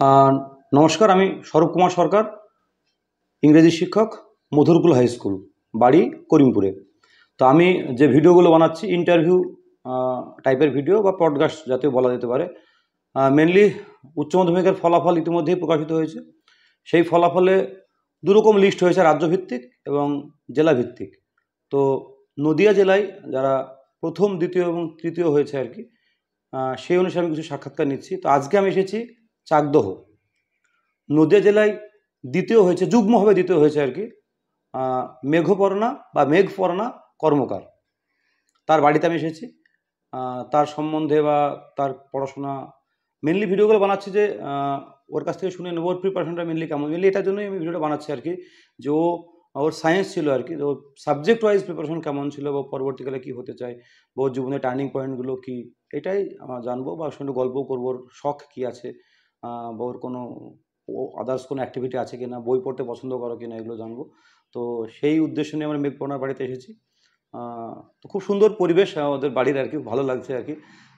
আহ, নমস্কার, আমি স্বরূপ কুমার সরকার, ইংরেজি শিক্ষক, মধুরকুল হাই স্কুল, বাড়ি করিমপুরে। তো আমি যে ভিডিওগুলো বানাচ্ছি ইন্টারভিউ টাইপের ভিডিও বা পডকাস্ট জাতীয় বলা যেতে পারে। মেনলি উচ্চ মাধ্যমিকের ফলাফল ইতিমধ্যেই প্রকাশিত হয়েছে। সেই ফলাফলে দুরকম লিস্ট হয়েছে, রাজ্যভিত্তিক এবং জেলাভিত্তিক। তো নদিয়া জেলায় যারা প্রথম, দ্বিতীয় এবং তৃতীয় হয়েছে আর কি, সেই অনুসারে আমি কিছু সাক্ষাৎকার নিচ্ছি। তো আজকে আমি এসেছি চাকদহ। নদিয়া জেলায় দ্বিতীয় হয়েছে, যুগ্মভাবে দ্বিতীয় হয়েছে আর কি, মেঘপর্ণা বা মেঘপর্ণা কর্মকার। তার বাড়িতে আমি এসেছি। তার সম্বন্ধে বা তার পড়াশোনা, মেনলি ভিডিওগুলো বানাচ্ছি যে ওর কাছ থেকে শুনে নেবো ওর প্রিপারেশনটা মেনলি কেমন। মেনলি এটার জন্যই আমি ভিডিওটা বানাচ্ছি আর কি, যে ওর সায়েন্স ছিল আর কি, ওর সাবজেক্ট ওয়াইজ প্রিপারেশন কেমন ছিল বা পরবর্তীকালে কী হতে চায় বা ওর জীবনের টার্নিং পয়েন্টগুলো কী, এটাই জানবো। বা ওর সঙ্গে গল্প করবো, ওর শখ কী আছে, বা ওর কোনো আদার্স কোনো অ্যাক্টিভিটি আছে কি না, বই পড়তে পছন্দ করো কি না, এগুলো জানবো। তো সেই উদ্দেশ্য নিয়ে আমরা মেঘপর্ণার বাড়িতে এসেছি। তো খুব সুন্দর পরিবেশ ওদের বাড়ির আর কি, ভালো লাগছে আর কি।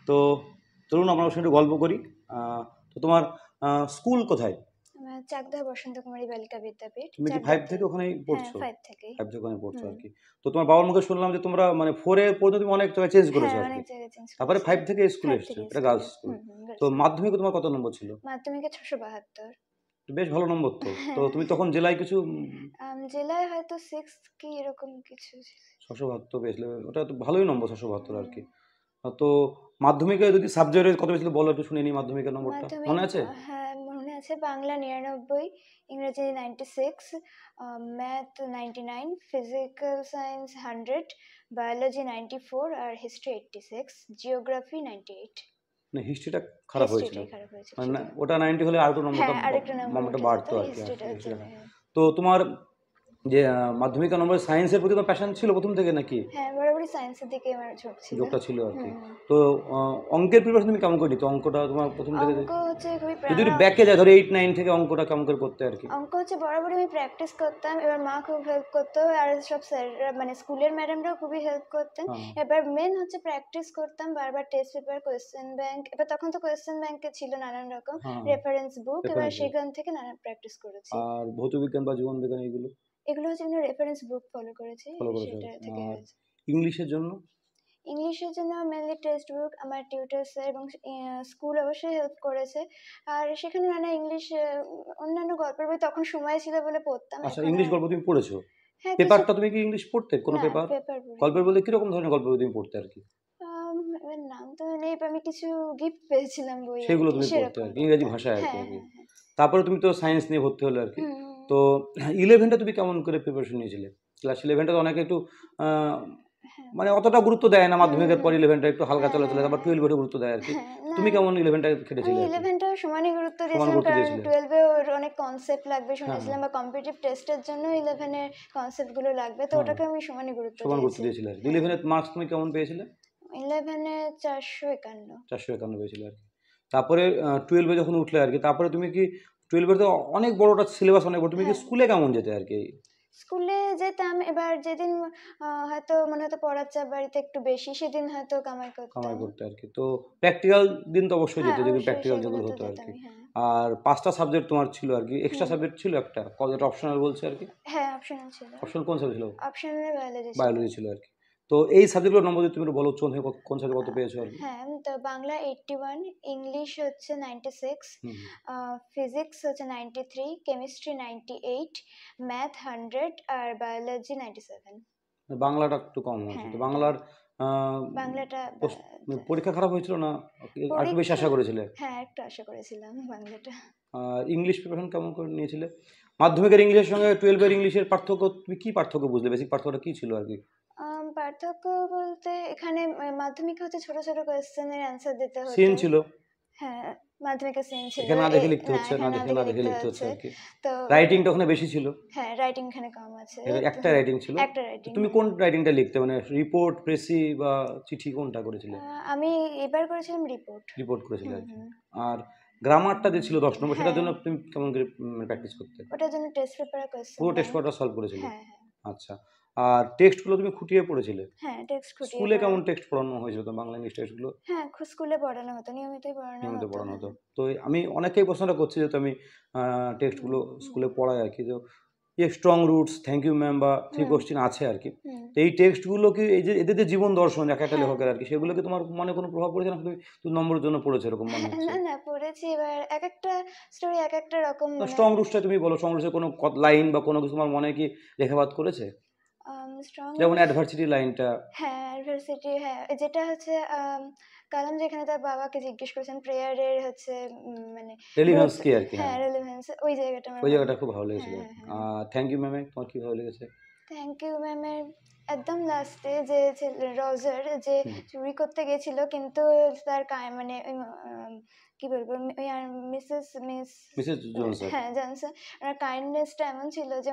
তো চলুন আমরা ওর সঙ্গে একটু গল্প করি। তো তোমার স্কুল কোথায়? চাকদহ বসন্ত কুমারী বালিকা বিদ্যাপীঠ। তুমি কি 5 থেকে ওখানেই পড়ছো? 5 থেকে 5 থেকে ওখানে পড়ছো আর কি। তো তোমার বাবার মুখে শুনলাম যে তোমরা মানে 4 এ পর্যন্ত তুমি অনেক জায়গায় চেঞ্জ করেছো আর কি, তারপরে 5 থেকে স্কুলে এসেছো। এটা গার্লস স্কুল। তো মাধ্যমিকে তোমার কত নম্বর ছিল? মাধ্যমিকে 672। বেশ ভালো নম্বর তো। তো তুমি তখন জেলায় কিছু জেলায় হয়তো 6 কি এরকম কিছু। 672 পেয়েছিলে, ওটা তো ভালোই নম্বর, 672 আর কি। তো মাধ্যমিকে যদি সাবজেক্টে কত পেয়েছিলে বলো একটু শুনে নিই, মাধ্যমিকের নম্বরটা মনে আছে? হ্যাঁ মনে আছে। বাংলা 99, ইংরেজি 96, ম্যাথ 99, ফিজিক্যাল সায়েন্স 100, বায়োলজি 94 আর হিস্ট্রি 86, জিওগ্রাফি 98। না, হিস্ট্রিটা খারাপ হয়েছিল, মানে সেটাই। ওটা 90 হলে আরেকটু নম্বরটা বাড়তো আর কি। তো তোমার যে মাধ্যমিকের নম্বরে সায়েন্সের প্রতি তোমার প্যাশন ছিল প্রথম থেকে নাকি? হ্যাঁ, বরাবরই সায়েন্সের দিকে আমার ঝোঁকটা ছিল আর কি। তো অঙ্কের প্রিপারেশন তুমি কেমন করে নিতে? অঙ্কটা তোমার প্রথম থেকে অঙ্ক হচ্ছে খুবই যদি ব্যাকে যায়, ধরো 8 9 থেকে অঙ্কটা কেমন করে করতে আর কি? অঙ্ক হচ্ছে বরাবরই আমি প্র্যাকটিস করতাম। এবার মা খুব হেল্প করতো আর সব স্যাররা মানে স্কুলের ম্যাডামরাও খুবই হেল্প করতেন। এবার মেন হচ্ছে প্র্যাকটিস করতাম বারবার, টেস্ট পেপার, কোয়েশ্চেন ব্যাংক। এবার তখন তো কোয়েশ্চেন ব্যাংকে ছিল নানান রকম রেফারেন্স বুক, এবার সেখান থেকে নানান প্র্যাকটিস করেছি। আর ভৌত বিজ্ঞান বা জীবন বিজ্ঞান এগুলো হচ্ছে আমি রেফারেন্স বুক ফলো করেছি, সেটা থেকে হয়েছে। ইংলিশের জন্য মেনলি টেক্সট বুক, আমার টিউটর স্যার এবং স্কুল অবশ্যই হেল্প করেছে। আর সেখানে নানা ইংলিশ অন্যান্য গল্পের বই তখন সময় ছিল বলে পড়তাম। আচ্ছা, ইংলিশ গল্প তুমি পড়েছো? পেপারটা তুমি কি ইংলিশ পড়তে? কোন পেপার? গল্পের বই কিরকম ধরনের গল্পের বই তুমি পড়তে আর কি? এবার নাম তো নেই, আমি কিছু গিফট পেয়েছিলাম বই, সেগুলো তুমি পড়তে আর কি, ইংরেজি ভাষায় আর কি। তারপরে তুমি তো সায়েন্স নিয়ে ভর্তি হলে আর কি। তো 11টা তুমি কেমন করে প্রিপারেশন নিয়েছিলে? ক্লাস 11টা তো অনেকে একটু মানে অতটা গুরুত্ব দেয় না, মাধ্যমিকের পর 11টা একটু হালকা চলাচলে, তারপর 12 গুরুত্ব দেয় আর কি। তুমি কেমন 11টা কেটেছিলে? 11টা সমানই গুরুত্ব দিয়েছিলাম, কারণ 12 এর অনেক কনসেপ্ট লাগবে শুনেছিলাম, বা কম্পিটিটিভ টেস্টের জন্য 11 এর কনসেপ্ট গুলো লাগবে, তো ওটাকে আমি সমানই গুরুত্ব দিয়েছিলাম। 11 এর মার্কস তুমি কেমন পেয়েছিলে? 11 এ 451 পেয়েছিলে আর কি। তারপরে 12 এ যখন উঠলে আর কি, তারপরে তুমি কি 12 এর তো অনেক বড়টা সিলেবাস, অনেক বড়, তুমি কি স্কুলে কেমন যেতে আর কি? স্কুলে যেতাম, এবার যেদিন হয়তো মনে হতো পড়ার চাপ বাড়িতে একটু বেশি, সেদিন হয়তো কামাই করতে আর কি। তো প্র্যাকটিক্যাল দিন তো অবশ্যই যেতে, যেদিন প্র্যাকটিক্যাল যেগুলো হতো আর কি। আর 5টা সাবজেক্ট তোমার ছিল আর কি, এক্সট্রা সাবজেক্ট ছিল একটা, কলেজটা অপশনাল বলছে আর কি। হ্যাঁ, অপশনাল ছিল। অপশনাল কোন সাবজেক্ট ছিল? অপশনালে বায়োলজি ছিল আর কি। তো এই সাবজেক্টগুলোর নম্বর তুমি একটু বলো, কোন সাবজেক্ট কত পেয়েছো আর কি? হ্যাঁ, তো বাংলা 81, ইংলিশ হচ্ছে 96, ফিজিক্স হচ্ছে 93, কেমিস্ট্রি 98, ম্যাথ 100 আর বায়োলজি 97। বাংলাটা একটু কম হয়েছে তো। বাংলাটা পরীক্ষা খারাপ হয়েছিল না, একটু বেশি আশা করেছিলে? হ্যাঁ, একটু আশা করেছিলাম বাংলাটা। ইংলিশ প্রিপারেশন কেমন করে নিয়েছিলে? মাধ্যমিকের ইংলিশের সঙ্গে 12 এর ইংলিশের পার্থক্য, তুমি কি পার্থক্য বুঝলে? বেসিক পার্থক্যটা কি ছিল আর কি? পার্থক্য বলতে এখানে মাধ্যমিকে হচ্ছে ছোট ছোট কোয়েশ্চেনের অ্যান্সার দিতে হতো। সিন ছিল। হ্যাঁ, মাধ্যমিকে সিন ছিল। এখানে না দেখে লিখতে হচ্ছে, না দেখে লিখতে হচ্ছে আর কি। তো রাইটিংটা ওখানে বেশি ছিল। হ্যাঁ, রাইটিং এখানে কম আছে। একটা রাইটিং ছিল। তুমি কোন রাইটিংটা লিখতে, মানে রিপোর্ট, প্রেসি বা চিঠি, কোনটা করেছিলে? আমি এবার করেছিলাম রিপোর্ট করেছিলে আর কি। আর গ্রামারটা যে ছিল 10 নম্বর, সেটার জন্য তুমি কেমন করে প্র্যাকটিস করতে? ওটার জন্য টেস্ট পেপার, কোয়েশ্চেন, পুরো টেস্ট পেপারটা সলভ করেছিলে? হ্যাঁ। আচ্ছা। আর টেক্সটগুলো তুমি খুঁটিয়ে পড়েছিলে? হ্যাঁ, টেক্সট খুঁটিয়ে স্কুলে কেমন পড়া। টেক্সট পড়ানো হয়েছিল তো বাংলা ইংলিশ টেক্সটগুলো? হ্যাঁ, স্কুলে পড়ানো হতো, নিয়মিতই পড়ানো নিয়মিত হতো। পড়ানো হতো? হ্যাঁ। তো আমি অনেকেই প্রশ্নটা করছি, যেহেতু আমি টেক্সটগুলো স্কুলে পড়াই আর কি। তো strong roots, thank you ma'am বা থ্রি কোশ্চেন আছে আর কি। তো এই টেক্সটগুলো কি, এই যে এদের যে জীবন দর্শন এক একটা হ্যাঁ। লেখকের আর কি, সেগুলো কি তোমার মনে কোনো প্রভাব পড়েছে, না তুমি নম্বরের জন্য পড়েছো এরকম মনে হচ্ছে? না, না, পড়েছি। এবার এক একটা স্টোরি এক একটা রকম মানে স্ট্রং রুটসটা তুমি বলো, স্ট্রং রুটসের কোনো লাইন বা কোনো কিছু তোমার মনে কি রেখাপাত করেছে? স্ট্রং যেমন অ্যাডভার্সিটি লাইনটা। হ্যাঁ, অ্যাডভার্সিটি, হ্যাঁ, যেটা হচ্ছে কালাম যেখানে তার বাবাকে জিজ্ঞেস করেছেন প্রেয়ারের হচ্ছে মানে রেলিভেন্স growth, কি আর কি, হ্যাঁ, হ্যাঁ, রেলেভেন্স, ওই জায়গাটা আমার ওই ভালো। জায়গাটা খুব ভালো লেগেছিল। হ্যাঁ, হ্যাঁ, হ্যাঁ। থ্যাংক ইউ ম্যামে তোমার কি ভালো লেগেছে? থ্যাংক ইউ ম্যামের একদম লাস্টে যে রজার যে হুম। চুরি করতে গেছিল, কিন্তু তার মানে কি বলবো, মিসেস জোনস। হ্যাঁ, জনসন, ওনার কাইন্ডনেসটা এমন ছিল যে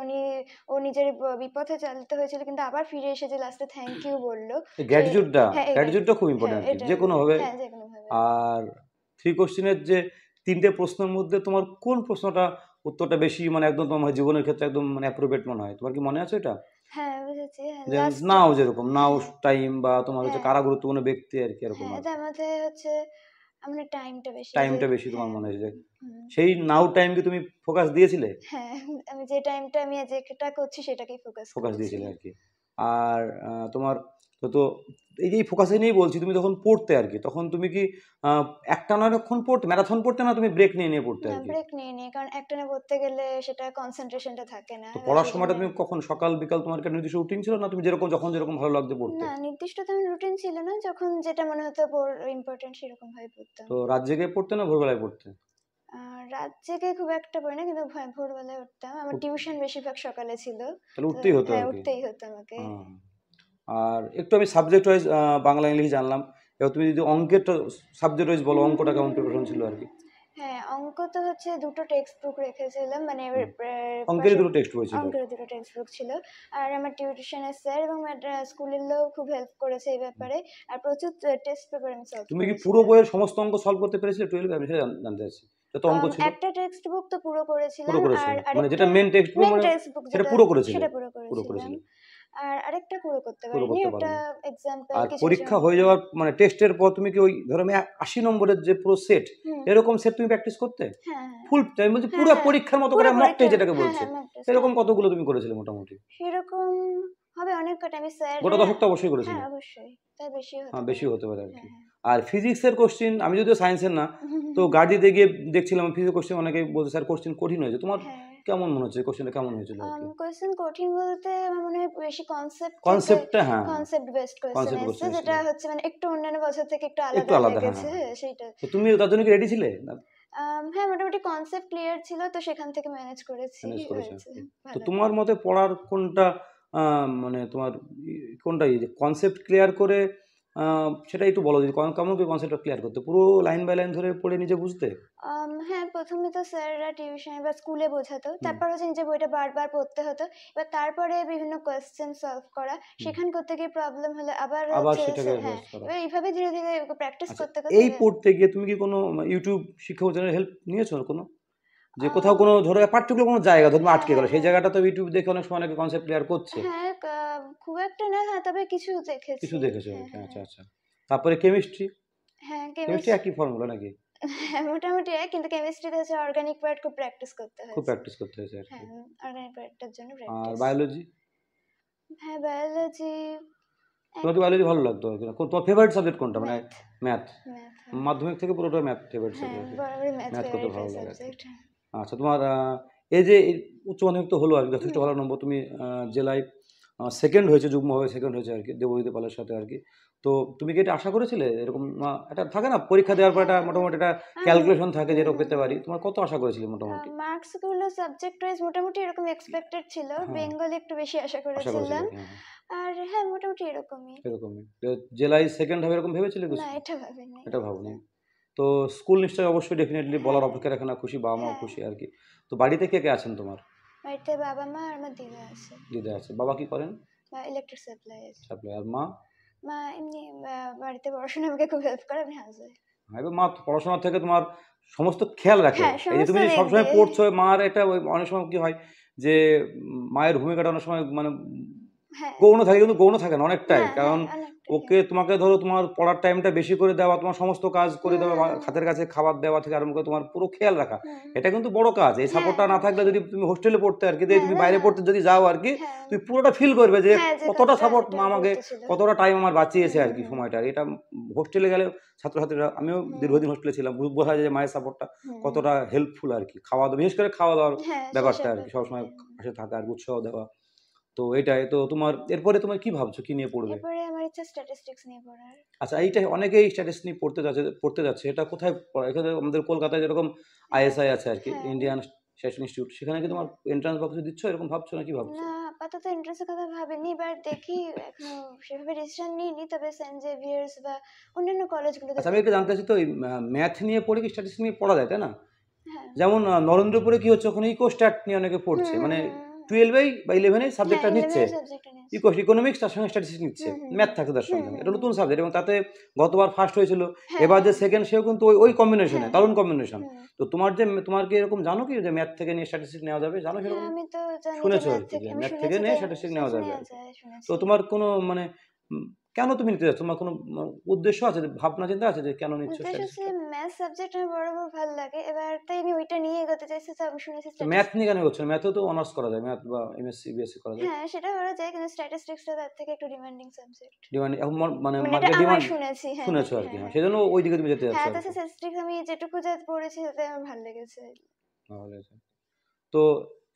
ও নিজের বিপথে চালিত হয়েছিল, কিন্তু আবার ফিরে এসে যে লাস্টে থ্যাংক ইউ বললো। গ্র্যাটিটিউডটা, হ্যাঁ, গ্র্যাটিটিউডটা খুব ইম্পর্টেন্ট আর কি, যে কোনো ভাবে। হ্যাঁ, যে কোনো ভাবে। আর থ্রি কোশ্চেনের যে তিনটে প্রশ্নের মধ্যে তোমার কোন প্রশ্নটা উত্তরটা বেশি মানে একদম তোমার জীবনের ক্ষেত্রে একদম মানে অ্যাপ্রোপ্রিয়েট মনে হয়, তোমার কি মনে আছে এটা? হ্যাঁ, বুঝেছি। হ্যাঁ, যে লাস্ট। নাও, যেরকম নাও হ্যাঁ, টাইম, বা তোমার হচ্ছে হ্যাঁ, কারা গুরুত্বপূর্ণ ব্যক্তি আর কি, এরকম হ্যাঁ, আর তার মধ্যে হচ্ছে আমরা টাইমটা বেশি যে টাইমটা বেশি তোমার হ্যাঁ, মনে হয়েছে। হুম, সেই নাও টাইম কি তুমি ফোকাস দিয়েছিলে? হ্যাঁ, আমি যে টাইমটা আমি যেটা করছি সেটাকেই ফোকাস ফোকাস করেছি। দিয়েছিলে আর কি। আর তোমার তো এই যে ফোকাসে নিয়েই বলছি, তুমি যখন পড়তে আর কি, তখন তুমি কি একটানা অনেকক্ষণ পড়তে, ম্যারাথন পড়তে, না তুমি ব্রেক নিয়ে নিয়ে পড়তে না, আর কি? ব্রেক নিই, কারণ একটানা পড়তে গেলে সেটা কনসেন্ট্রেশনটা থাকে না। তো এবার পড়ার সময়টা সেজন্য তুমি কখন, সকাল বিকাল, তোমার একটা নির্দিষ্ট রুটিন ছিল, না তুমি যেরকম যখন যেরকম ভালো লাগতো পড়তে? না, নির্দিষ্ট তেমন রুটিন ছিল না। যখন যেটা মনে হতো ইম্পর্টেন্ট সেরকম ভাবে পড়তাম। তো রাত জেগে পড়তে না ভোরবেলায় পড়তে? রাত জেগে খুব একটা পড়ি না, কিন্তু ভোরবেলায় উঠতাম। আমার উঠ- টিউশন বেশিরভাগ সকালে ছিল। তাহলে তো উঠতেই হতো হ্যাঁ, আর কি। উঠতেই হতো আমাকে। হুম। আর একটু আমি সাবজেক্ট ওয়াইজ বাংলা ইংলিশ জানলাম, এবার তুমি যদি অঙ্কেরটা সাবজেক্ট ওয়াইজ বলো, অঙ্কটা কেমন প্রিপারেশন ছিল আর কি? হ্যাঁ, অঙ্ক তো হচ্ছে দুটো টেক্সট বুক রেখেছিলাম, মানে হুম। অঙ্কেরই পাশে দুটো টেক্সট বই ছিল? অঙ্কের দুটো টেক্সট বুক ছিল। আর আমার টিউশনের স্যার এবং স্কুলের লোক খুব হেল্প করেছে এই ব্যাপারে। আর প্রচুর টেস্ট পেপার আমি সলভ তুমি কি পুরো করেছিলাম। বইয়ের সমস্ত অঙ্ক সলভ করতে পেরেছিলে 12? আমি সেটা জানতে চাচ্ছি, যত অঙ্ক ছিল। একটা টেক্সট বুক তো পুরো পুরো করেছিলাম, আর করেছিলে মানে আরেকটা যেটা মেন টেক্সট বই, মেন মানে টেক্সট বুক সেটা যেটা, পুরো করেছিলে? সেটা পুরো পুরো করেছিলাম। করেছিলে। আর আরেকটা পুরো করতে পুরো পারিনি, করতে ওটা পারোনি। এক্সাম্পল আর কিছু কিছু পরীক্ষা অঙ্ক। হয়ে যাওয়ার মানে টেস্টের পর তুমি কি ওই ধরো আমি 80 নম্বরের যে পুরো সেট, হুম, এরকম সেট তুমি প্র্যাকটিস করতে? হ্যাঁ, হ্যাঁ, ফুল টাইম বলছি, হ্যাঁ, পুরো হ্যাঁ, পরীক্ষার মতো পুরো করে মক পরীক্ষা, টেস্ট যেটাকে হ্যাঁ, বলছে, হ্যাঁ, mock test, সেরকম হ্যাঁ। কতগুলো তুমি করেছিলে মোটামুটি? সেরকম হবে অনেক কটা। আমি গোটা স্যাররা, দশকটা অবশ্যই হ্যাঁ, করেছিলে? অবশ্যই। তার বেশিও হতে হ্যাঁ, পারে। বেশিও হতে পারে আর কি। হ্যাঁ, হ্যাঁ। আর ফিজিক্সের কোশ্চেন, আমি যদিও সায়েন্সের না, তো গাড়ি দিয়ে গিয়ে দেখছিলাম ফিজিক্স কোশ্চেন, অনেকে বলছে স্যার কোশ্চেন কঠিন হয়েছে। তোমার হ্যাঁ, কেমন মনে হচ্ছে কোশ্চেনটা, কেমন হয়েছিল আর কি? কোয়েশ্চেন কঠিন বলতে আমার মনে হয় বেশি কনসেপ্ট থেকে, কনসেপ্টটা, হ্যাঁ, কনসেপ্ট বেসড কোয়েশ্চেন কনসেপ্ট এসেছে, কোশ্চেন ছিল। যেটা হচ্ছে মানে একটু অন্যান্য বছর থেকে একটু একটু আলাদা আলাদা, হ্যাঁ, লেগেছে, হ্যাঁ, হ্যাঁ। সেইটা। তো তুমি তার জন্য কি রেডি ছিলে? হ্যাঁ, মোটামুটি কনসেপ্ট ক্লিয়ার ছিল, তো সেখান থেকে ম্যানেজ করেছি, ম্যানেজ করেছো আর হয়েছে কি। তো ভালো। তোমার মতে পড়ার কোনটা মানে তোমার কোনটা যে কনসেপ্ট ক্লিয়ার করে, সেটা একটু বলো, যদি কেমন করে কনসেপ্টটা ক্লিয়ার করতে, পুরো লাইন বাই লাইন ধরে পড়ে নিজে বুঝতে? হ্যাঁ, প্রথমে তো স্যাররা টিউশনে বা স্কুলে বোঝাতো, হুম, তারপর হচ্ছে নিজে বইটা বারবার পড়তে হতো। এবার তারপরে বিভিন্ন কোয়েশ্চেন সলভ করা, হুম। সেখান করতে গিয়ে প্রবলেম হলে আবার আবার হচ্ছে সেটাকে হ্যাঁ, রেস করা। এবার এইভাবে ধীরে ধীরে প্র্যাকটিস আচ্ছা, করতে করতে এই পড়তে গিয়ে তুমি কি কোনো ইউটিউব শিক্ষক চ্যানেলের হেল্প নিয়েছো কোনো? যে কোথাও আহ, কোনো ধরো পার্টিকুলার কোনো জায়গা ধরো হ্যাঁ, আটকে গেল, হ্যাঁ, সেই হ্যাঁ, জায়গাটা তো ইউটিউব দেখে অনেক সময় অনেকে কনসেপ্ট ক্লিয়ার করছে। হ্যাঁ, খুব একটা না, হ্যাঁ, তবে কিছু কিছু দেখেছি। দেখেছো আর হ্যাঁ, কি? হ্যাঁ, আচ্ছা, হ্যাঁ, আচ্ছা। তারপরে কেমিস্ট্রি, হ্যাঁ, কেমিস্ট্রি একই ফর্মুলা নাকি? হ্যাঁ, মোটামুটি কিন্তু কেমিস্ট্রিতে হচ্ছে অর্গানিক পার্ট খুব প্র্যাকটিস করতে খুব হয়েছে। প্র্যাকটিস করতে হয়েছে আর কি। হ্যাঁ, অর্গানিক পার্টটার জন্য আর প্র্যাকটিস। বায়োলজি, হ্যাঁ, বায়োলজি তোমার কি বায়োলজি ভালো লাগতো? তোমার ফেভারিট সাবজেক্ট কোনটা, মানে ম্যাথ, ম্যাথ? ম্যাথ, হ্যাঁ, মাধ্যমিক থেকে পুরোটা ম্যাথ ফেভারিট হ্যাঁ, সাবজেক্ট আর কি? বরাবরই ম্যাথ ম্যাথ করতে ফেভারিট ভালো লাগে আর কি। সাবজেক্ট। আচ্ছা, তোমার এই যে এই উচ্চ মাধ্যমিক তো হলো আর কি, যথেষ্ট হুম, ভালো নম্বর, তুমি জেলায় সেকেন্ড হয়েছে, যুগ্মভাবে সেকেন্ড হয়েছে আর কি, দেবজিৎ পালের সাথে আর কি। তো তুমি কি এটা আশা করেছিলে এরকম? একটা থাকে না পরীক্ষা দেওয়ার পর একটা হ্যাঁ, মোটামুটি একটা আম, ক্যালকুলেশন থাকে হুম, যেটা হুম, পেতে হুম। পারি, তোমার কত আশা করেছিলে মোটামুটি? মার্কস গুলো সাবজেক্ট ওয়াইজ মোটামুটি এরকম এক্সপেক্টেড ছিল। হ্যাঁ, বেঙ্গলি একটু বেশি আশা আশা করেছিলে, করেছিলাম। হ্যাঁ, হ্যাঁ, আর হ্যাঁ, মোটামুটি এরকমই। এরকমই। জেলায় সেকেন্ড হবে এরকম ভেবেছিলে না, কিছু? এটা ভাবিনি। এটা ভাবনি। তো স্কুল নিশ্চয়ই অবশ্যই ডেফিনেটলি বলার হ্যাঁ, অপেক্ষা রাখে না, খুশি, বাবা মাও হ্যাঁ, খুশি আর কি। তো বাড়িতে কে কে আছেন তোমার? বাড়িতে বাবা মা আর আমার দিদা আছে, দিদা আছে, বাবা কি করেন? বা ইলেকট্রিক সাপ্লাই আছে। সাপ্লাই। আর মা? মা এমনি বাড়িতে পড়াশোনা আমাকে খুব হেল্প করে, আমি হাউস ওয়াইফ। হ্যাঁ, এবার মা তো পড়াশোনার থেকে তোমার সমস্ত খেয়াল রাখে। হ্যাঁ, এই যে সমস্ত তুমি যে দিক সবসময় দিয়ে। পড়ছো, মার একটা অনেক সময় কি হয় যে মায়ের ভূমিকাটা অনেক সময় মানে হ্যাঁ গৌণ থাকে, কিন্তু গৌণ থাকে না অনেকটাই, হ্যাঁ কারণ হ্যাঁ অনেকটাই ওকে তোমাকে ধরো তোমার পড়ার টাইমটা বেশি করে দেওয়া, তোমার সমস্ত কাজ করে দেওয়া, হুম হাতের কাছে খাবার দেওয়া থেকে আরম্ভ করে তোমার পুরো খেয়াল রাখা, হুম এটা কিন্তু বড় কাজ। এই হ্যাঁ সাপোর্টটা না থাকলে, যদি অবশ্যই তুমি হোস্টেলে পড়তে আর কি, হ্যাঁ তুমি না বাইরে পড়তে যদি যাও আর কি, হ্যাঁ তুমি পুরোটা ফিল করবে যে হ্যাঁ যে কতটা কতটা সাপোর্ট এটা আমাকে, গুরুত্ব ছিল কতটা টাইম আমার বাঁচিয়েছে হুম আর কি হুম সময়টা। এটা হোস্টেলে গেলে ছাত্রছাত্রীরা, আমিও হুম দীর্ঘদিন হোস্টেলে ছিলাম, বোঝা যায় যে মায়ের সাপোর্টটা হুম কতটা হেল্পফুল আর কি। খাওয়া দাওয়া, বিশেষ করে খাওয়া দাওয়ার হ্যাঁ ব্যাপারটা সেসব আর কি, ব্যাপারে সবসময় পাশে থাকা আর উৎসাহ দেওয়া। তো এটাই তো তোমার, এরপরে তোমার কি ভাবছো, কি নিয়ে পড়বে? এরপরে আমার ইচ্ছা স্ট্যাটিস্টিক্স নিয়ে পড়ার আচ্ছা, এইটা অনেকেই স্ট্যাটিস্টিক্স নিয়ে পড়তে যাচ্ছে, এটা কোথায় পড়া? এখানে আমাদের কলকাতায় যেরকম হ্যাঁ আইএসআই আছে আর কি, হ্যাঁ ইন্ডিয়ান স্ট্যাটিস্টিক্স ইনস্টিটিউট, সেখানে কি তোমার হ্যাঁ এন্ট্রান্স বা কিছু দিচ্ছ, এরকম ভাবছো না কি ভাবছো? না আপাতত ইন্টারেস্টের কথা ভাবিনি, এবার দেখি, এখনো সেভাবে ডিসিশন নিইনি, তবে সেন্ট জেভিয়ার্স বা অন্যান্য কলেজগুলোতে আচ্ছা, আমি একটু দেখবো। জানতে চাচ্ছি তো, ম্যাথ নিয়ে পড়ে কি স্ট্যাটিস্টিক্স নিয়ে পড়া যায়, তাই না? হ্যাঁ যেমন নরেন্দ্রপুরে কি হচ্ছে, ওখানে ইকোস্ট্যাট নিয়ে অনেকে পড়ছে, মানে হুম 12 বা 11 হ্যাঁ সাবজেক্টটা নিচ্ছে, 11 সাবজেক্টটা নিয়েছি ইকোনমিক্স, তার সঙ্গে স্ট্যাটিস্টিক্স নিচ্ছে, ম্যাথ থাকছে তার সঙ্গে, এটা নতুন হুম সাবজেক্ট, এবং তাতে গতবার ফার্স্ট হয়েছিল, হ্যাঁ এবার যে হ্যাঁ সেকেন্ড, সেও কিন্তু ওই ওই কম্বিনেশনে, হ্যাঁ দারুণ হ্যাঁ কম্বিনেশন। হুম তো তোমার কি এরকম জানো কি যে ম্যাথ থেকে নিয়ে স্ট্যাটিস্টিক্স নেওয়া যাবে, জানো হ্যাঁ সেরকম? আমি তো জানি যে শুনেছো আর ম্যাথ কি, থেকে, যে আমি ম্যাথ থেকে শুনেছি যে নিয়ে স্ট্যাটিস্টিক্স নেওয়া যাবে নেওয়া আর কি। যায়, তো শুনেছি। তোমার কোনো মানে কেন তুমি নিতে যাচ্ছ, তোমার কোনো উদ্দেশ্য আছে, যে ভাবনা চিন্তা আছে যে কেন নিচ্ছ উদ্দেশ্য হচ্ছে স্ট্যাটিস্টিক্সটা? ম্যাথ সাবজেক্ট আমার বরাবর ভালো লাগে, এবার তাই আমি ওইটা নিয়ে এগোতে চাইছি, তো আমি শুনেছি তো ম্যাথ স্ট্যাটিস্টিক্স। নিয়ে কেন করছো? ম্যাথেও তো অনার্স করা যায়, ম্যাথ বা এমএসসি বিএসসি করা যায়। হ্যাঁ সেটা করা যায়, কিন্তু স্ট্যাটিস্টিক্সটা তার থেকে একটু ডিমান্ডিং সাবজেক্ট। ডিমান্ড এখন মানে মানে এটা মার্কেট আমার ডিমান্ড শুনেছি, হ্যাঁ শুনেছো নাকি, আর কি, হ্যাঁ হ্যাঁ, হ্যাঁ সেজন্য ওই দিকে তুমি যেতে যাচ্ছ হ্যাঁ আর কি। তাছাড়া স্ট্যাটিস্টিক্স আমি যেটুকু যা পড়েছি তাতে আমার ভালো লেগেছে। তাহলে তো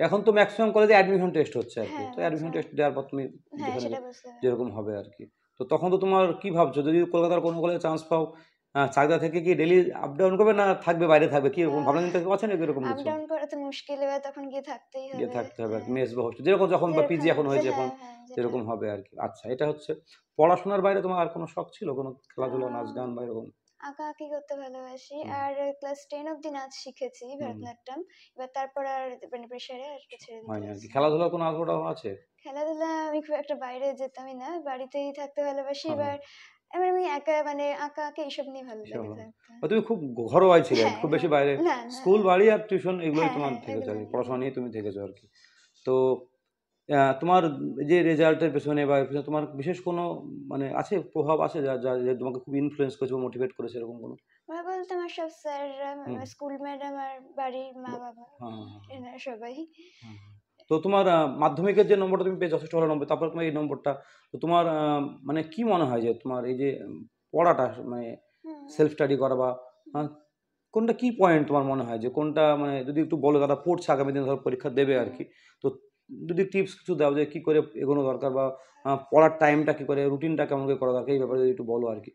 এখন তো ম্যাক্সিমাম কলেজে অ্যাডমিশন টেস্ট হচ্ছে আর কি, হ্যাঁ তো অ্যাডমিশন ম্যাক্সিমাম টেস্ট দেওয়ার পর তুমি হ্যাঁ যেখানে সেটা বুঝতে পারি। যেরকম হবে আর কি, তো তখন তো তোমার কি ভাবছো, যদি কলকাতার কোনো কলেজে চান্স পাও, চাকদা থেকে কি ডেলি আপ ডাউন করবে, না থাকবে বাইরে থাকবে, কি এরকম ভাবনা চিন্তা আছে নাকি এরকম আপ কিছু? ডাউন করা তো মুশকিল, এবার তখন গিয়ে থাকতেই গিয়ে হবে। থাকতে হবে আর কি, হ্যাঁ মেস বা হোস্টেল, যেরকম যখন বা পিজি যেরকম এখন যে হয়েছে, এখন হ্যাঁ হ্যাঁ যেটা যেরকম হবে আর কি। আচ্ছা, এটা হচ্ছে পড়াশোনার বাইরে তোমার আর কোনো শখ ছিল, কোনো খেলাধুলা, নাচ আম, গান বা এরকম? আঁকাআঁকি করতে ভালোবাসি, হুম আর ক্লাস 10 অব্দি নাচ শিখেছি হুম ভারতনাট্যম। এবার তারপর আর মানে প্রেশারে আর কি ছেড়ে দিতে হয়নি আর কি। হয়েছে। খেলাধুলার কোনো আগ্রহ আছে? খেলাধুলা আমি খুব একটা বাইরে যেতামই না, বাড়িতেই থাকতে ভালোবাসি। হ্যাঁ, হ্যাঁ, এবার এবার আমি একা মানে আঁকাআঁকি এইসব নিয়ে ভালো এসব লাগে হলো। থাকতে। তুমি খুব ঘরোয়াই ছিলে আর কি, হ্যাঁ খুব বেশি ঘরে বাইরে, না না স্কুল, বাড়ি আর টিউশন, এগুলোই হ্যাঁ তোমার হ্যাঁ থেকেছো আর এগুলো কি, নিয়ে পড়াশোনা নিয়ে তুমি থেকেছো আর কি। তো তোমার এই যে রেজাল্টের পেছনে বা এর পেছনে তোমার বিশেষ কোনো মানে আছে, প্রভাব আছে, যা যা যে তোমাকে খুব ইনফ্লুয়েন্স করেছে বা মোটিভেট করেছে, এরকম কোনো? ওরা বলতে আমার সব স্যাররা, হুম। স্কুল ম্যাডাম আর বাড়ির মা বাবা, হ্যাঁ, হ্যাঁ, হ্যাঁ, এনারা সবাই। হ্যাঁ, হ্যাঁ। তো তোমার মাধ্যমিকের যে নম্বরটা তুমি পেয়ে, যথেষ্ট ভালো নম্বর, তারপর তোমার এই নম্বরটা, তো তোমার মানে কি মনে হয় যে তোমার এই যে পড়াটা, মানে হুম সেলফ স্টাডি করা বা হুম কোনটা কি পয়েন্ট তোমার মনে হয় যে কোনটা, মানে যদি একটু বলো, যারা পড়ছে আগামী দিনে ধরো পরীক্ষা দেবে আর হুম কি, তো যদি টিপস কিছু দাও যে কি করে এগোনো দরকার, বা পড়ার টাইমটা কি করে, রুটিনটা কেমন করে করা দরকার, এই ব্যাপারে যদি একটু বলো আর কি।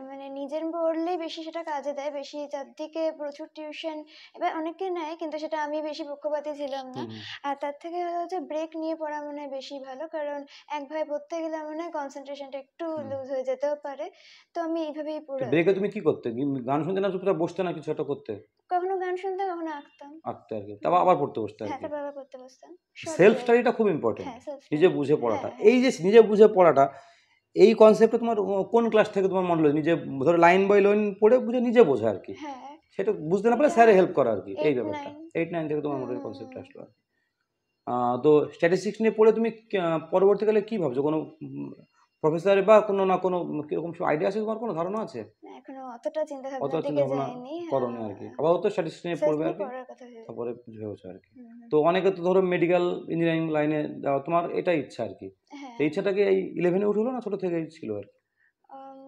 মানে নিজের পড়লেই বেশি সেটা কাজে দেয়, বেশি চারদিকে প্রচুর টিউশন এবার অনেকে নেয়, কিন্তু সেটা আমি বেশি পক্ষপাতী ছিলাম না। হুম হুম। আর তার থেকে হচ্ছে ব্রেক নিয়ে পড়া মনে হয় বেশি ভালো, কারণ একভাবে পড়তে গেলে আমার মনে হয় কনসেন্ট্রেশনটা একটু হুম। লুজ হয়ে যেতেও পারে। তো আমি এইভাবেই তো পড়াতাম। ব্রেকে তুমি কি করতে, গান শুনতে না চুপচাপ বসতে, না কিছু একটা করতে, কখনো গান শুনতাম, কখনো আঁকতাম। আঁকতে আর কি, তারপর আবার পড়তে বসতে আর হ্যাঁ কি? তারপর আবার পড়তে বসতাম। Short self break. স্টাডিটা খুব ইম্পর্টেন্ট, হ্যাঁ সেলফ নিজে স্টাডি। বুঝে হ্যাঁ পড়াটা, হ্যাঁ এই যে নিজে বুঝে পড়াটা, এই কনসেপ্টটা তোমার কোন ক্লাস থেকে তোমার মনে হলো, নিজে ধরো লাইন বাই লাইন পড়ে বুঝে নিজে বোঝা আর কি, হ্যাঁ সেটা বুঝতে না পারলে এটা স্যারে হেল্প করা আর কি, এই এইট ব্যাপারটা? নাইন 8-9 থেকে তোমার মোটামুটি কনসেপ্ট হুম আসলো আর কি। তো স্ট্যাটিস্টিক্স নিয়ে পড়ে তুমি পরবর্তীকালে কি ভাবছো, কোনো প্রফেসর বা কোনো না কোনো কিরকম আইডিয়া আছে, তোমার কোনো ধারণা আছে? এখনো অতটা চিন্তা অত ভাবনার চিন্তা দিকে ভাবনা যায়নি। করোনি আর কি, আপাতত স্ট্যাটিস্টিক্স নিয়ে সেলফ পড়বে আর নিয়ে কি, পড়ার কথা ভেবে। তারপরে ভেবেছো আর কি। হুম হুম। তো অনেকে তো ধরো মেডিকেল ইঞ্জিনিয়ারিং লাইনে যাওয়া, তোমার এটাই ইচ্ছা আর কি, তো হ্যাঁ ইচ্ছাটা কি এই 11-এ উঠলো, না ছোট থেকেই ছিল আর কি?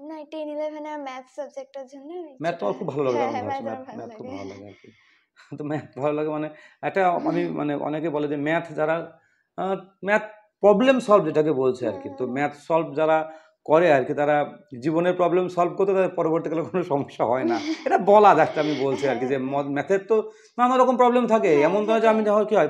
না 10-11 আর ম্যাথ সাবজেক্টের জন্য ম্যাথ ইচ্ছাটা। তোমার খুব ভালো লাগে, হ্যাঁ আমার হ্যাঁ মনে হচ্ছে ম্যাথ ম্যাথ আমার ভালো ম্যাথ খুব লাগে। ভালো লাগে আর কি। তো ম্যাথ ভালো লাগে মানে একটা, আমি মানে অনেকে বলে যে ম্যাথ যারা ম্যাথ প্রবলেম সলভ যেটাকে বলছে আর হুম কি, তো হুম ম্যাথ সলভ যারা করে আর কি, তারা জীবনের প্রবলেম সলভ করতে তাদের পরবর্তীকালে কোনো সমস্যা হয় না, এটা বলা যাচ্ছে, আমি বলছি আর কি, হ্যাঁ যে ম্যাথের তো নানা রকম প্রবলেম থাকে, হ্যাঁ এমন নয় যে আমি সেটাই। কি হয়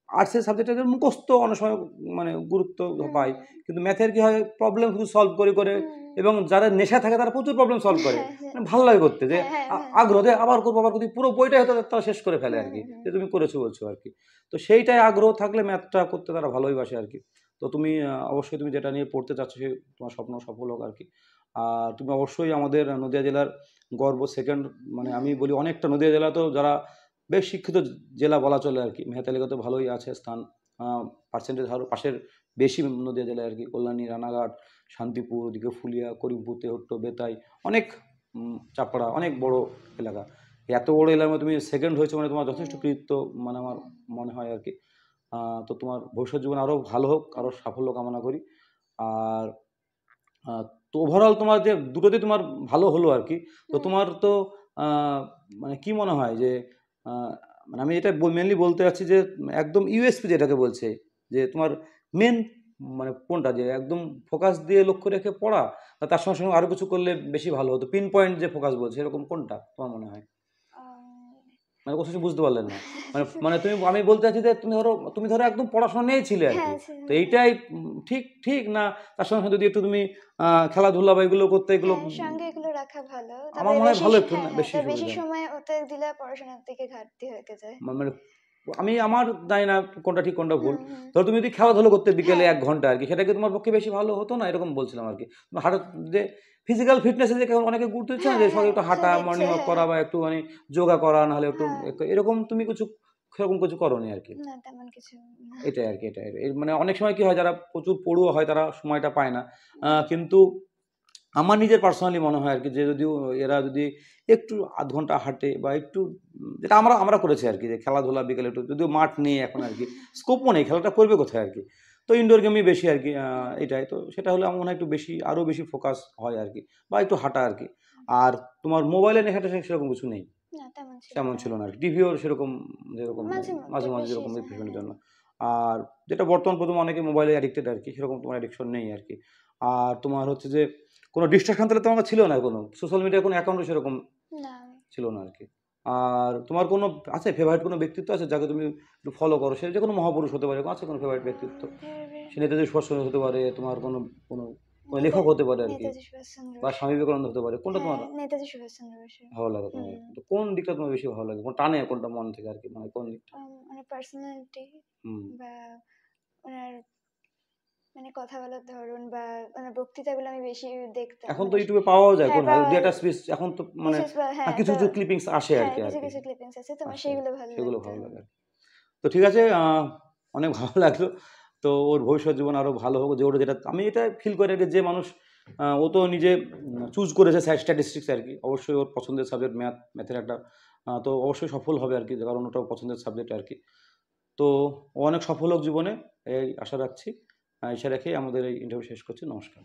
আর্টসের সাবজেক্টের মুখস্থ অনেক সময় মানে গুরুত্ব পাই, হুম কিন্তু ম্যাথের কি হয়, প্রবলেম শুধু সলভ করে করে, হুম এবং যারা নেশা থাকে তারা প্রচুর প্রবলেম সলভ করে, হ্যাঁ মানে ভালো লাগে করতে, যে হ্যাঁ হ্যাঁ হ্যাঁ আগ্রহ যে আবার করবো আবার করবো, পুরো বইটাই হয়তো তারা শেষ করে ফেলে আর কি, হুম যে তুমি করেছো বলছো আর কি। তো সেইটাই আগ্রহ থাকলে ম্যাথটা করতে তারা ভালোই বাসে আর কি। তো তুমি অবশ্যই তুমি যেটা নিয়ে পড়তে চাচ্ছ, সে তোমার স্বপ্ন সফল হোক আর কি। আর তুমি অবশ্যই আমাদের নদিয়া জেলার গর্ব, সেকেন্ড, মানে আমি বলি অনেকটা নদিয়া জেলা তো যারা বেশ শিক্ষিত জেলা বলা চলে আর কি, মেধা তালিকাতে ভালোই আছে স্থান, পার্সেন্টেজ আরও পাশের বেশি নদীয়া জেলায় আর কি, কল্যাণী, রানাঘাট, শান্তিপুর, ওদিকে ফুলিয়া, করিমপুর, তেহট্ট, বেতাই, অনেক চাপড়া, অনেক বড় এলাকা। এত বড় এলাকায় তুমি সেকেন্ড হয়েছে মানে তোমার যথেষ্ট কৃতিত্ব মানে আমার মনে হয় আর কি। তো তোমার ভবিষ্যৎ জীবন আরও ভালো হোক, আরও সাফল্য কামনা করি। আর তো ওভারঅল তোমার যে দুটোতে তোমার ভালো হলো আর কি। তো তোমার তো মানে কি মনে হয় যে মানে আমি এটা মেনলি বলতে চাচ্ছি যে একদম ইউএসপি যেটাকে বলছে, যে তোমার মেন মানে কোনটা, যে একদম ফোকাস দিয়ে লক্ষ্য রেখে পড়া, না তার সঙ্গে সঙ্গে আরো কিছু করলে বেশি ভালো হতো, পিন পয়েন্ট যে ফোকাস বলছে এরকম কোনটা তোমার মনে হয়? মানে কথা কিছু বুঝতে পারলেন না, মানে মানে আমি বলতে চাচ্ছি যে তুমি ধরো একদম পড়াশোনা নিয়েই ছিলে আর কি, তো এইটাই ঠিক ঠিক না তার সঙ্গে সঙ্গে যদি একটু তুমি খেলাধুলা বা এগুলো করতে, এগুলো সঙ্গে এগুলো রাখা ভালো, আমার মনে হয় ভালো, একটু বেশি বেশি সময় ওতে দিলে পড়াশোনার দিকে ঘাটতি হয়ে যায়। মানে আমার জানি না কোনটা ঠিক কোনটা ভুল। ধরো তুমি যদি খেলাধুলো করতে বিকেলে 1 ঘন্টা আর কি, সেটা কি তোমার পক্ষে বেশি ভালো হতো না, এরকম বলছিলাম আর কি। হাঁটা যে ফিজিক্যাল ফিটনেসের দিকে অনেকে গুরুত্ব দিচ্ছে না, যে সবাই একটু হাঁটা, মর্নিং ওয়াক করা, বা একটু মানে যোগা করা, নাহলে একটু এরকম তুমি কিছু সেরকম কিছু করোনি আর কি। না তেমন কিছু না। এটাই আর কি, এটাই মানে অনেক সময় কি হয়, যারা প্রচুর পড়ুয়া হয় তারা সময়টা পায় না। কিন্তু আমার নিজের পার্সোনালি মনে হয় আর কি, যে যদিও এরা যদি একটু আধ ঘন্টা হাঁটে বা একটু যেটা আমরা করেছি আর কি, যে খেলাধুলা বিকেলে একটু, যদিও মাঠ নেই এখন আর কি, স্কোপও নেই, খেলাটা করবে কোথায় আর কি, তো ইনডোর গেমই বেশি আর কি। এটাই তো, সেটা হলে আমার মনে হয় একটু বেশি, আরও বেশি ফোকাস হয় আর কি, বা একটু হাঁটা আর কি। আর তোমার মোবাইলে নেশাটা সেরকম কিছু নেই, তেমন ছিল না আর কি। টিভিও সেরকম যেরকম মাঝে মাঝে যেরকম রিফ্রেশমেন্টের জন্য। আর যেটা বর্তমান প্রথম অনেকে মোবাইলে অ্যাডিক্টেড আর কি, সেরকম তোমার অ্যাডিকশন নেই আর কি। আর তোমার হচ্ছে যে কোনো ডিস্ট্রাকশন তাহলে তোমার ছিল না, কোনো সোশ্যাল মিডিয়ার কোনো অ্যাকাউন্টও সেরকম ছিল না আর কি। আর তোমার কোনো আছে ফেভারিট কোনো ব্যক্তিত্ব আছে যাকে তুমি একটু ফলো করো, সে যে কোনো মহাপুরুষ হতে পারে, আছে কোনো ফেভারিট ব্যক্তিত্ব? সে নেতাজি সুভাষচন্দ্র হতে পারে, তোমার কোনো কোনো কোনো লেখক হতে পারে আর কি, বা স্বামী বিবেকানন্দ হতে পারে, কোনটা তোমার নেতাজি সুভাষচন্দ্র বসু ভালো লাগে তোমার? তো কোন দিকটা তোমার বেশি ভালো লাগে, কোন টানে কোনটা মন থেকে আর কি, মানে কোন দিকটা? মানে পার্সোনালিটি বা ওনার মানে কথা বলার ধরন বা ওনার বক্তৃতাগুলো আমি বেশি দেখতাম। এখন তো ইউটিউবে পাওয়াও যায় কোন ডেটা স্পেস, এখন তো মানে কিছু কিছু ক্লিপিংস আসে আর কি, কিছু কিছু ক্লিপিংস আছে, তো আমার সেগুলো ভালো লাগে। তো ঠিক আছে, অনেক ভালো লাগলো। তো ওর ভবিষ্যৎ জীবন আরও ভালো হোক, যে ওটা যেটা আমি এটা ফিল করি আর কি, যে মানুষ ও তো নিজে চুজ করেছে স্ট্যাটিস্টিক্স আর কি, অবশ্যই ওর পছন্দের সাবজেক্ট ম্যাথের একটা, তো অবশ্যই সফল হবে আর কি, কারণ ওটাও পছন্দের সাবজেক্ট আর কি। তো ও অনেক সফল হোক জীবনে, এই আশা রাখছি। এসে রেখেই আমাদের এই ইন্টারভিউ শেষ করছি। নমস্কার।